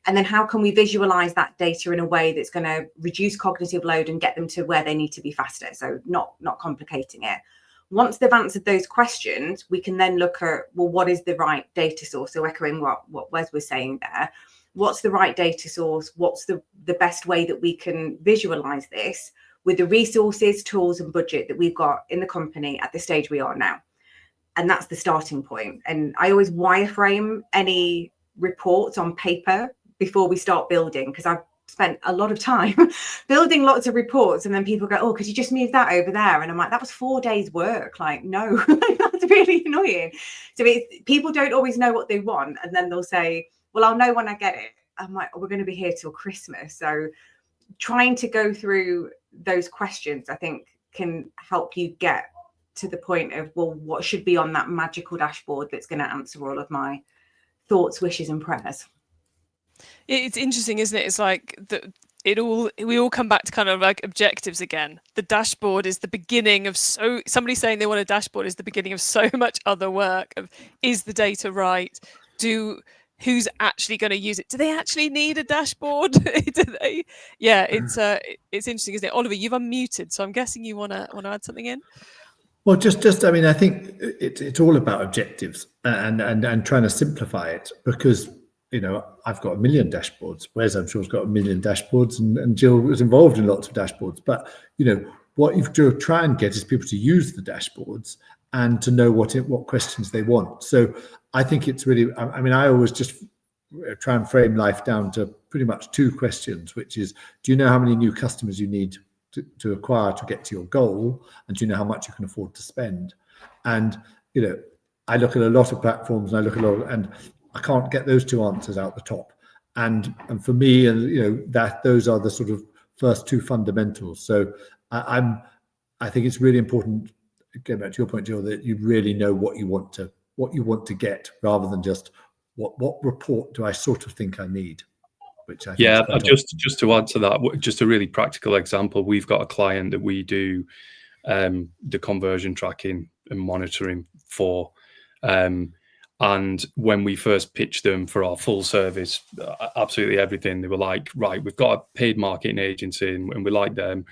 And then how can we visualize that data in a way that's going to reduce cognitive load and get them to where they need to be faster? So not complicating it. Once they've answered those questions, we can then look at, well, what is the right data source? So echoing what Wes was saying there, what's the right data source? What's the best way that we can visualize this with the resources, tools, and budget that we've got in the company at the stage we are now? And that's the starting point. And I always wireframe any reports on paper before we start building, because I've spent a lot of time building lots of reports, and then people go, oh, could you just move that over there? And I'm like, that was 4 days work. Like, no, that's really annoying. So people don't always know what they want, and then they'll say, well, I'll know when I get it. I'm like, oh, we're going to be here till Christmas. So trying to go through those questions, I think, can help you get to the point of, well, what should be on that magical dashboard that's going to answer all of my thoughts, wishes, and prayers. It's interesting, isn't it? It's like we all come back to kind of like objectives again. The dashboard is the beginning of somebody saying they want a dashboard is the beginning of so much other work of, is the data right? Who's actually going to use it? Do they actually need a dashboard? Do they? Yeah, it's interesting, isn't it? Oliver, you've unmuted, so I'm guessing you want to add something in. Well, just I mean, I think it's all about objectives and trying to simplify it, because I've got 1 million dashboards. Wes, I'm sure, has got 1 million dashboards, and Jill was involved in lots of dashboards. But what you try and get is people to use the dashboards and to know what questions they want. So I think it's really, I mean, I always just try and frame life down to pretty much 2 questions, which is, do you know how many new customers you need to acquire to get to your goal? And do you know how much you can afford to spend? And, I look at a lot of platforms, and I look at a lot, and I can't get those two answers out the top. And for me, and that those are the sort of first two fundamentals. So I think it's really important, getting back to your point, Jill, that you really know what you want to get, rather than just what report do I sort of think I need. Which I think yeah, just to add to that, just a really practical example. We've got a client that we do the conversion tracking and monitoring for. And when we first pitched them for our full service, absolutely everything, they were like, right, we've got a paid marketing agency and we like them.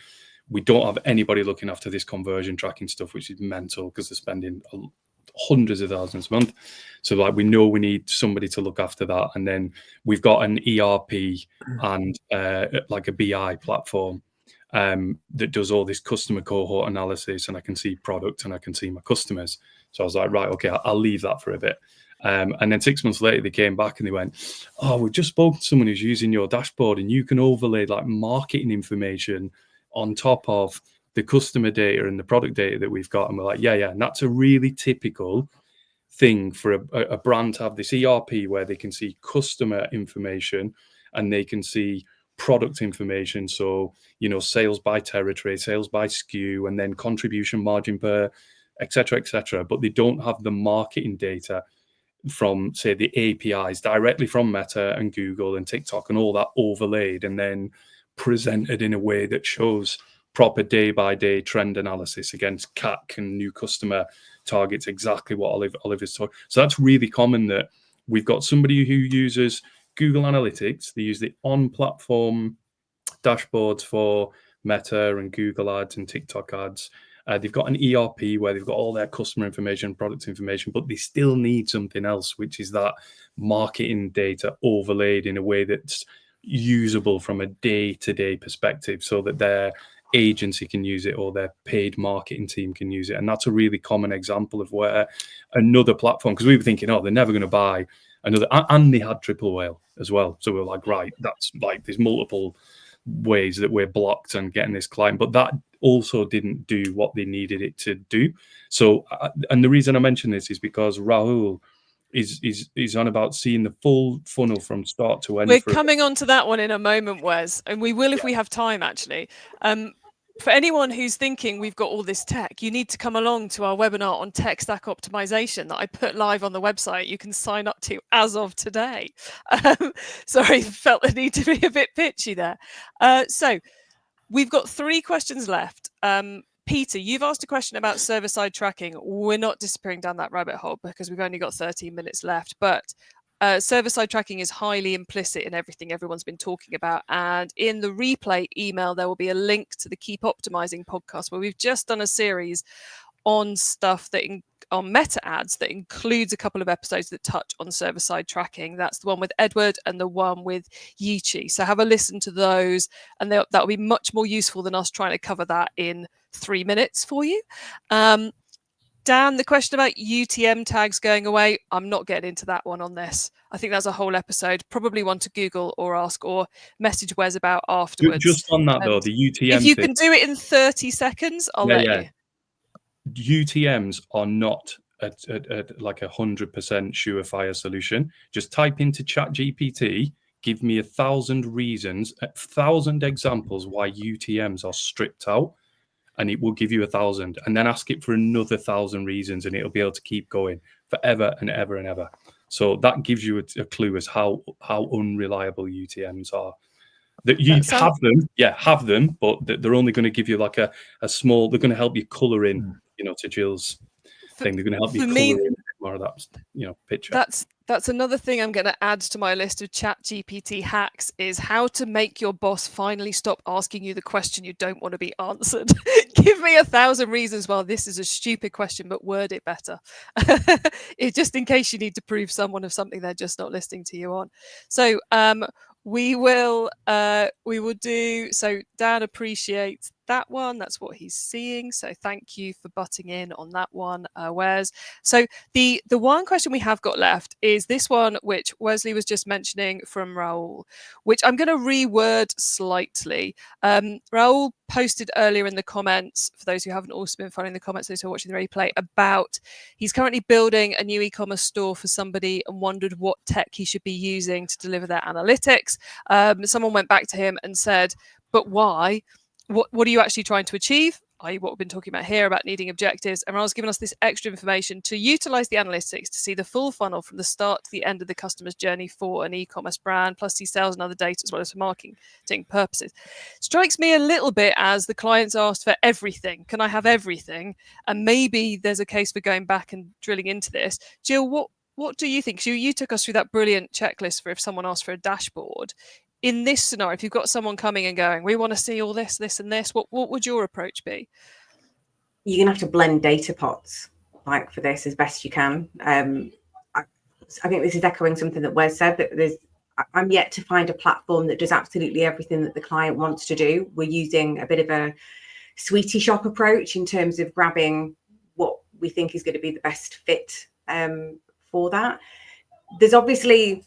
We don't have anybody looking after this conversion tracking stuff, which is mental because they're spending hundreds of thousands a month. So like, we know we need somebody to look after that. And then we've got an ERP and like a BI platform that does all this customer cohort analysis, and I can see product and I can see my customers. So I was like, right, okay, I'll leave that for a bit. And then 6 months later, they came back and they went, oh, we've just spoken to someone who's using your dashboard, and you can overlay like marketing information on top of the customer data and the product data that we've got. And we're like, yeah. And that's a really typical thing for a brand to have, this ERP where they can see customer information and they can see product information. So, sales by territory, sales by SKU, and then contribution margin per, et cetera, but they don't have the marketing data from, say, the APIs directly from Meta and Google and TikTok and all that overlaid and then presented in a way that shows proper day-by-day trend analysis against CAC and new customer targets, exactly what Oliver's talking. So that's really common, that we've got somebody who uses Google Analytics. They use the on-platform dashboards for Meta and Google ads and TikTok ads. They've got an ERP where they've got all their customer information, product information, but they still need something else, which is that marketing data overlaid in a way that's usable from a day-to-day perspective, so that their agency can use it or their paid marketing team can use it. And that's a really common example of where another platform, because we were thinking, oh, they're never going to buy another, and they had triple whale as well. So we were like, right, that's like, there's multiple ways that we're blocked and getting this client, but that also didn't do what they needed it to do. So, and the reason I mention this is because Rahul is on about seeing the full funnel from start to end. We're coming on to that one in a moment, Wes, and we will if we have time, actually. For anyone who's thinking we've got all this tech, you need to come along to our webinar on tech stack optimization that I put live on the website. You can sign up to as of today. Sorry, felt the need to be a bit pitchy there. So we've got 3 questions left. Peter, you've asked a question about server-side tracking. We're not disappearing down that rabbit hole because we've only got 13 minutes left, but server-side tracking is highly implicit in everything everyone's been talking about. And in the replay email, there will be a link to the Keep Optimizing podcast, where we've just done a series on stuff that on meta ads that includes a couple of episodes that touch on server-side tracking. That's the one with Edward and the one with Yichi. So have a listen to those, and that will be much more useful than us trying to cover that in 3 minutes for you. Dan, the question about UTM tags going away, I'm not getting into that one on this. I think that's a whole episode, probably one to Google or ask or message Wes about afterwards. Just on that, though, the UTM if you can do it in 30 seconds, I'll let you. UTMs are not like 100% surefire solution. Just type into ChatGPT, give me 1,000 reasons, 1,000 examples why UTMs are stripped out, and it will give you 1,000, and then ask it for another 1,000 reasons, and it'll be able to keep going forever and ever and ever. So that gives you a clue as how unreliable UTMs are. That you have them, but they're only going to give you like a small. They're going to help you color in, to Jill's thing. They're going to help you color in more of that, picture. That's another thing I'm going to add to my list of ChatGPT hacks, is how to make your boss finally stop asking you the question you don't want to be answered. Give me 1,000 reasons. Well, this is a stupid question, but word it better. Just in case you need to prove someone of something they're just not listening to you on. So we will do. So Dan appreciates that one. That's what he's seeing. So thank you for butting in on that one, Wes. So the one question we have got left is this one, which Wesley was just mentioning from Raoul, which I'm going to reword slightly. Raoul posted earlier in the comments, for those who haven't also been following the comments, those who are watching the replay, about he's currently building a new e-commerce store for somebody and wondered what tech he should be using to deliver their analytics. Someone went back to him and said, but why? What are you actually trying to achieve? I.e. what we've been talking about here about needing objectives. And Raoul's given us this extra information to utilize the analytics to see the full funnel from the start to the end of the customer's journey for an e-commerce brand, plus see sales and other data as well as for marketing purposes. Strikes me a little bit as the clients asked for everything. Can I have everything? And maybe there's a case for going back and drilling into this. Jill, what do you think? You took us through that brilliant checklist for if someone asked for a dashboard. In this scenario, if you've got someone coming and going, we want to see all this, this, and this, what would your approach be? You're gonna have to blend data pots like for this as best you can. I think this is echoing something that Wes said, that I'm yet to find a platform that does absolutely everything that the client wants to do. We're using a bit of a sweetie shop approach in terms of grabbing what we think is going to be the best fit for that. There's obviously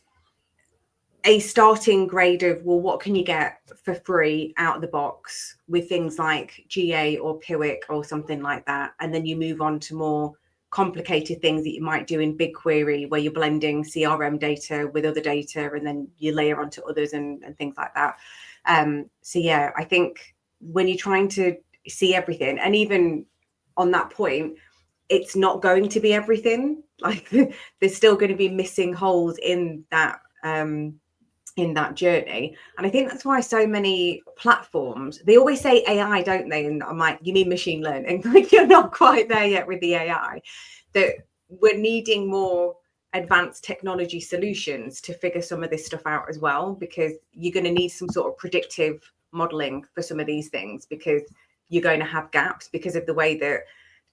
a starting grade of, well, what can you get for free out of the box with things like GA or Piwik or something like that. And then you move on to more complicated things that you might do in BigQuery, where you're blending CRM data with other data, and then you layer onto others and things like that. So yeah, I think when you're trying to see everything, and even on that point, it's not going to be everything. Like there's still going to be missing holes in that journey. And I think that's why so many platforms, they always say AI, don't they? And I'm like, you mean machine learning? Like, you're not quite there yet with the AI. That we're needing more advanced technology solutions to figure some of this stuff out as well, because you're going to need some sort of predictive modeling for some of these things, because you're going to have gaps because of the way that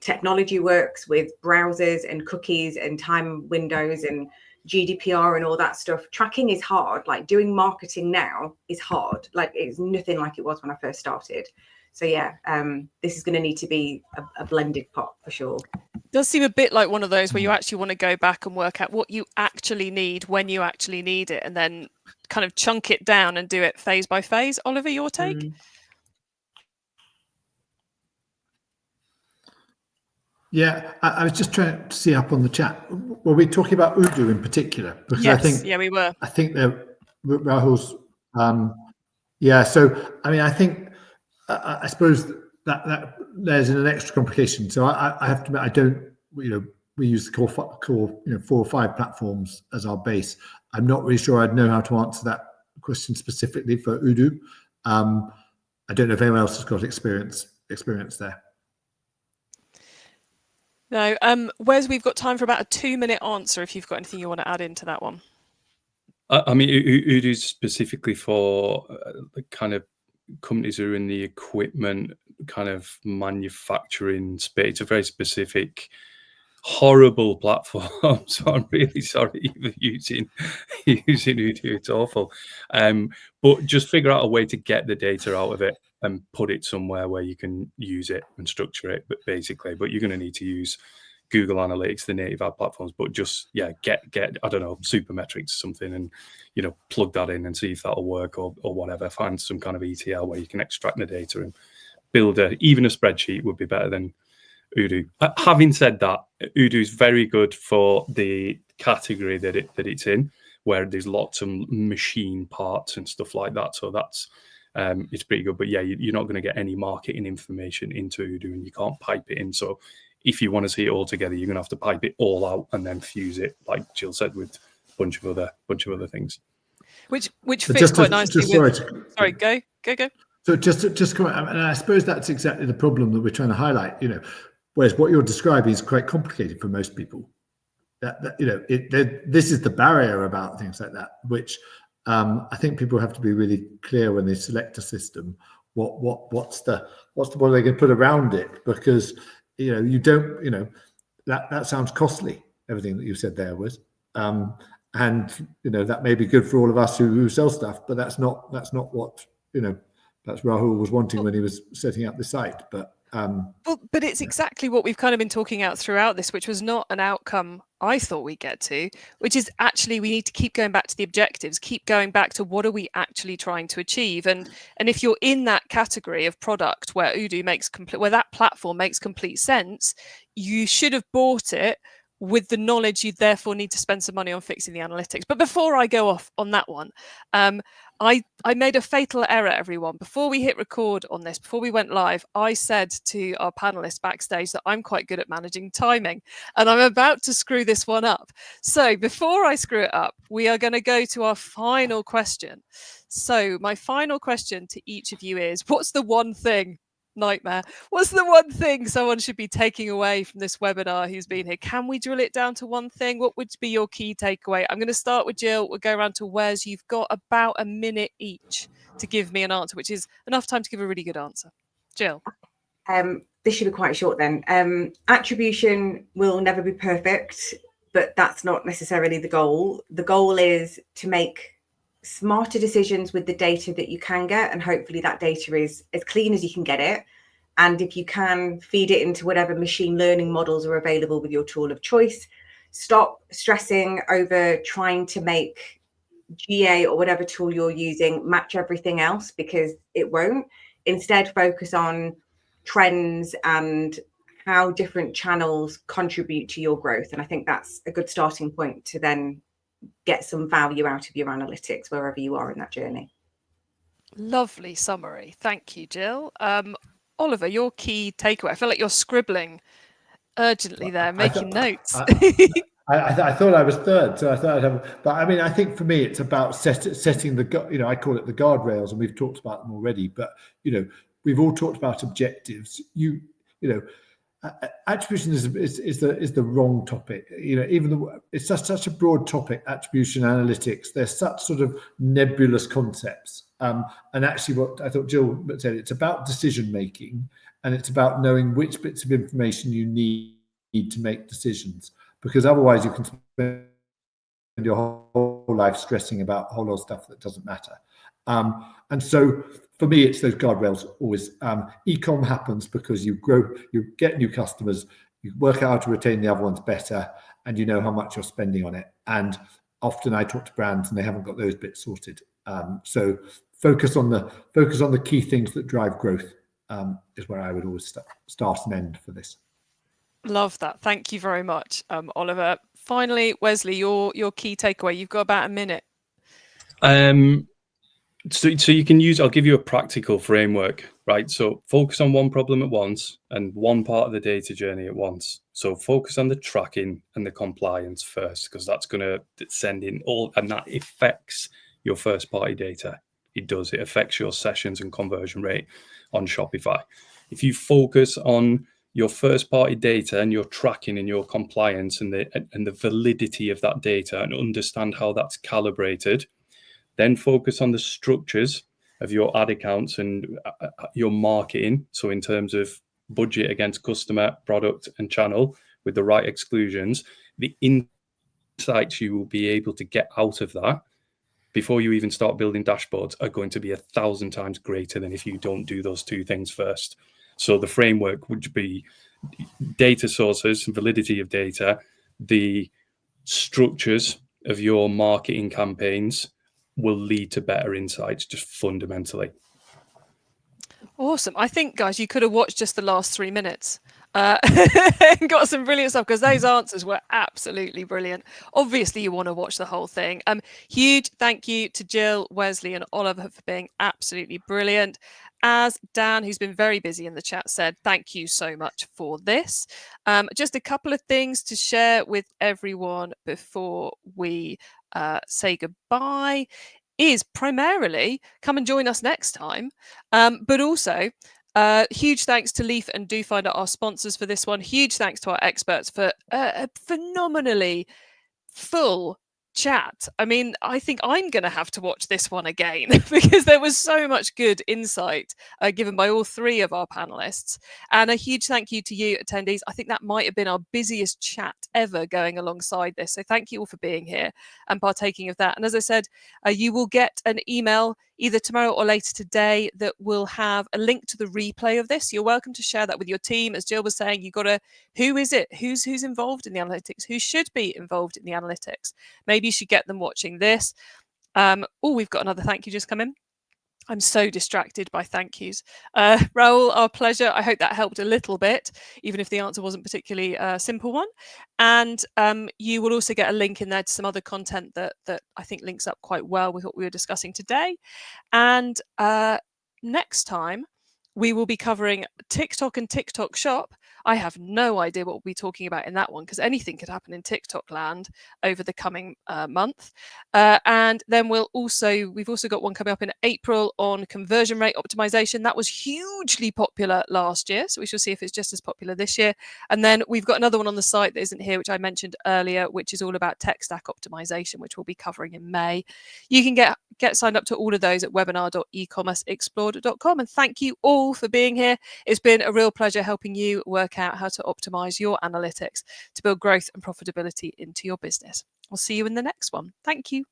technology works with browsers and cookies and time windows and GDPR and all that stuff. Tracking is hard. Like doing marketing now is hard. Like it's nothing like it was when I first started. So yeah, this is going to need to be a blended pot for sure. Does seem a bit like one of those where you actually want to go back and work out what you actually need when you actually need it, and then kind of chunk it down and do it phase by phase. Oliver, your take? Yeah, I was just trying to see up on the chat. Were we talking about Odoo in particular? Because yes, I think, yeah, we were. I think Rahul's. Yeah, so I mean, I think I suppose that there's an extra complication. So I have to admit, I don't. We use core 4 or 5 platforms as our base. I'm not really sure I'd know how to answer that question specifically for Odoo. I don't know if anyone else has got experience there. No, Wes, we've got time for about a 2-minute answer if you've got anything you want to add into that one. I mean, Odoo specifically for the kind of companies who are in the equipment kind of manufacturing space. It's a very specific, horrible platform. So I'm really sorry for using Odoo. It's awful. But just figure out a way to get the data out of it and put it somewhere where you can use it and structure it. But basically, you're going to need to use Google Analytics, the native ad platforms, but just get I don't know, Supermetrics or something, and plug that in and see if that'll work or whatever. Find some kind of ETL where you can extract the data and build even a spreadsheet would be better than Odoo. Having said that, Odoo is very good for the category that it's in, where there's lots of machine parts and stuff like that. So that's it's pretty good. But yeah, you're not going to get any marketing information into Odoo, and you can't pipe it in. So if you want to see it all together, you're going to have to pipe it all out and then fuse it, like Jill said, with a bunch of other things. Which fits quite nicely with. Sorry, go. So just come on, and I suppose that's exactly the problem that we're trying to highlight. Whereas what you're describing is quite complicated for most people. This is the barrier about things like that, which I think people have to be really clear when they select a system. What's the what are they going to put around it? Because you don't that sounds costly. Everything that you said there was, and that may be good for all of us who sell stuff, but that's not what perhaps Rahul was wanting when he was setting up the site. But but it's exactly what we've kind of been talking out throughout this, which was not an outcome I thought we'd get to, which is actually we need to keep going back to the objectives, keep going back to what are we actually trying to achieve. And if you're in that category of product where Odoo makes where that platform makes complete sense, you should have bought it with the knowledge you therefore need to spend some money on fixing the analytics. But before I go off on that one, I made a fatal error, everyone. Before we hit record on this, before we went live, I said to our panelists backstage that I'm quite good at managing timing, and I'm about to screw this one up. So before I screw it up, we are going to go to our final question. So my final question to each of you is, what's the one thing, Nightmare, what's the one thing someone should be taking away from this webinar who's been here? Can we drill it down to one thing? What would be your key takeaway? I'm going to start with Jill. We'll go around to Wes. You've got about a minute each to give me an answer, which is enough time to give a really good answer. Jill. This should be quite short then. Attribution will never be perfect, but that's not necessarily the goal. The goal is to make smarter decisions with the data that you can get, and hopefully that data is as clean as you can get it. And if you can, feed it into whatever machine learning models are available with your tool of choice. Stop stressing over trying to make GA or whatever tool you're using match everything else, because it won't. Instead, focus on trends and how different channels contribute to your growth. And I think that's a good starting point to then get some value out of your analytics wherever you are in that journey. Lovely summary. Thank you, Jill. Oliver, your key takeaway. I feel like you're scribbling urgently there, making notes. I thought I was third, so I thought I'd have. But I mean, I think for me, it's about setting the, I call it the guardrails, and we've talked about them already. But we've all talked about objectives. Attribution is the wrong topic. Even though it's such a broad topic, attribution analytics, they're such sort of nebulous concepts. And actually, what I thought Jill said, it's about decision making, and it's about knowing which bits of information you need to make decisions. Because otherwise, you can spend your whole life stressing about a whole lot of stuff that doesn't matter. And so for me, it's those guardrails always. E-com happens because you grow, you get new customers, you work out how to retain the other ones better, and you know how much you're spending on it. And often I talk to brands and they haven't got those bits sorted. So focus on the key things that drive growth is where I would always start and end for this. Love that. Thank you very much, Oliver. Finally, Wesley, your key takeaway. You've got about a minute. So you can use, I'll give you a practical framework, right? So focus on one problem at once and one part of the data journey at once. So focus on the tracking and the compliance first, because that's going to send in all, and that affects your first party data. It does. It affects your sessions and conversion rate on Shopify. If you focus on your first party data and your tracking and your compliance and the validity of that data and understand how that's calibrated, then focus on the structures of your ad accounts and your marketing. So in terms of budget against customer, product and channel with the right exclusions, the insights you will be able to get out of that before you even start building dashboards are going to be 1,000 times greater than if you don't do those two things first. So the framework would be data sources, validity of data, the structures of your marketing campaigns will lead to better insights, just fundamentally. Awesome. I think, guys, you could have watched just the last 3 minutes and got some brilliant stuff, because those answers were absolutely brilliant. Obviously, you want to watch the whole thing. Huge thank you to Jill, Wesley and Oliver for being absolutely brilliant. As Dan, who's been very busy in the chat, said, thank you so much for this. Just a couple of things to share with everyone before we say goodbye is primarily come and join us next time, but also huge thanks to Leaf and Do Find Out, our sponsors for this one. Huge thanks to our experts for a phenomenally full chat. I mean, I think I'm going to have to watch this one again because there was so much good insight given by all three of our panelists. And a huge thank you to you attendees. I think that might have been our busiest chat ever going alongside this. So thank you all for being here and partaking of that. And as I said, you will get an email either tomorrow or later today that will have a link to the replay of this. You're welcome to share that with your team. As Jill was saying, you've got to, who is it? Who's involved in the analytics? Who should be involved in the analytics? Maybe you should get them watching this. Oh, we've got another thank you just come in. I'm so distracted by thank yous. Raoul, our pleasure. I hope that helped a little bit, even if the answer wasn't particularly a simple one. And you will also get a link in there to some other content that I think links up quite well with what we were discussing today. And next time, we will be covering TikTok and TikTok Shop. I have no idea what we'll be talking about in that one, because anything could happen in TikTok land over the coming month. And then we've also got one coming up in April on conversion rate optimization. That was hugely popular last year, so we shall see if it's just as popular this year. And then we've got another one on the site that isn't here, which I mentioned earlier, which is all about tech stack optimization, which we'll be covering in May. You can get signed up to all of those at webinar.ecommerceexplored.com. And thank you all for being here. It's been a real pleasure helping you work out how to optimize your analytics to build growth and profitability into your business. I'll see you in the next one. Thank you.